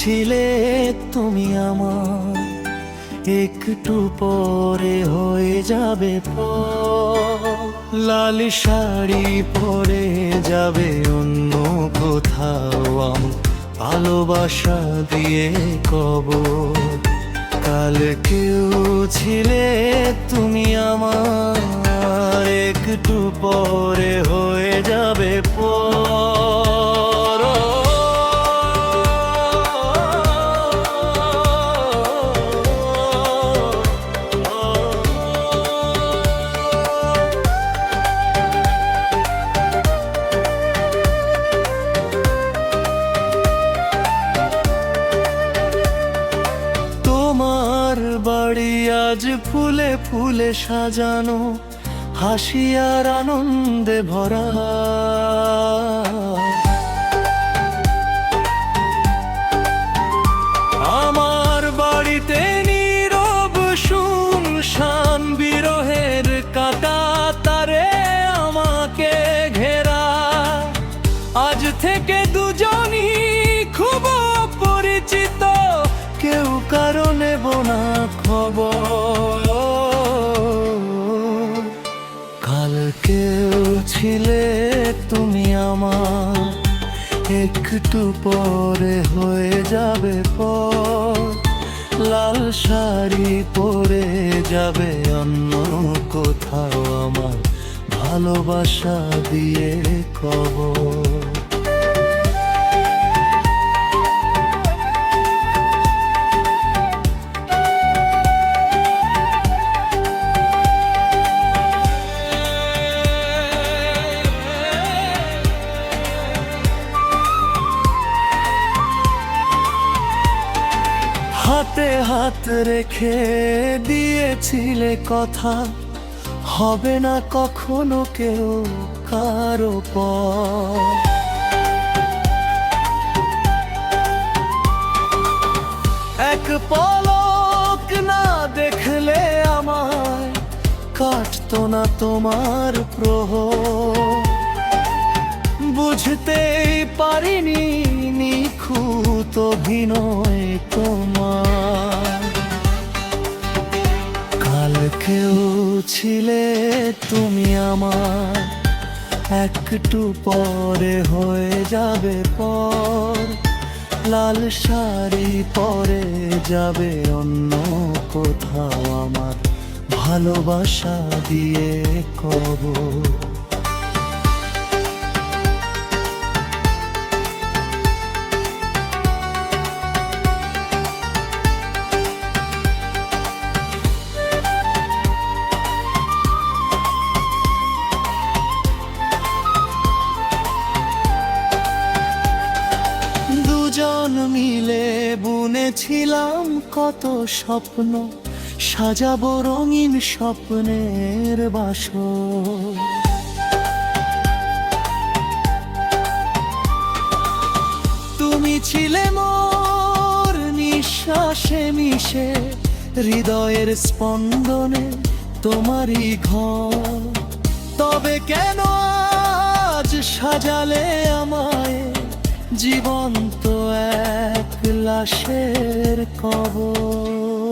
ছিলে তুমি আমার, একটু পরে হয়ে যাবে পর। লাল শাড়ি পরে যাবে অন্য কোথাও, আমার ভালোবাসা দিয়ে কবর। কাল কেউ ছিলে তুমি আমার, একটু পরে হয়ে যাবে পর। তোমার বাড়ি আজ ফুলে ফুলে সাজানো, হাসি আর আনন্দে ভরা। আমার বাড়িতে নীরব শুনশান, বিরহের কাঁটাতারে আমাকে ঘেরা। আজ থেকে দুজনই খুব পরিচিত, কেউ কারো নেব না খবর। কাল কেউ ছিলে তুমি আমার, একটু পরে হয়ে যাবে পর। লাল শাড়ি পরে যাবে অন্য কোথাও, আমার ভালোবাসা দিয়ে কবর। হাতে হাত রেখে দিয়েছিলে কথা, হবে না কখনো কেউ কারো পর। এক পলক না দেখলে আমায় কাটতো না তোমার প্রহর। বুঝতেই পারিনি নিখুঁত অভিনয় তোমার। কাল কেউ ছিলে তুমি আমার, একটু পরে হয়ে যাবে পর। লাল শাড়ি পরে যাবে অন্য কোথাও, আমার ভালোবাসা দিয়ে কবর। দুজন মিলে বুনেছিলাম কত স্বপ্ন, সাজাবো রঙিন স্বপ্নের বাসর। তুমি ছিলে মোর নিঃশ্বাসে মিশে, হৃদয়ের স্পন্দনে তোমারই ঘর। তবে কেন আজ সাজালে আমায় জীবন্ত এক লাশের কবর।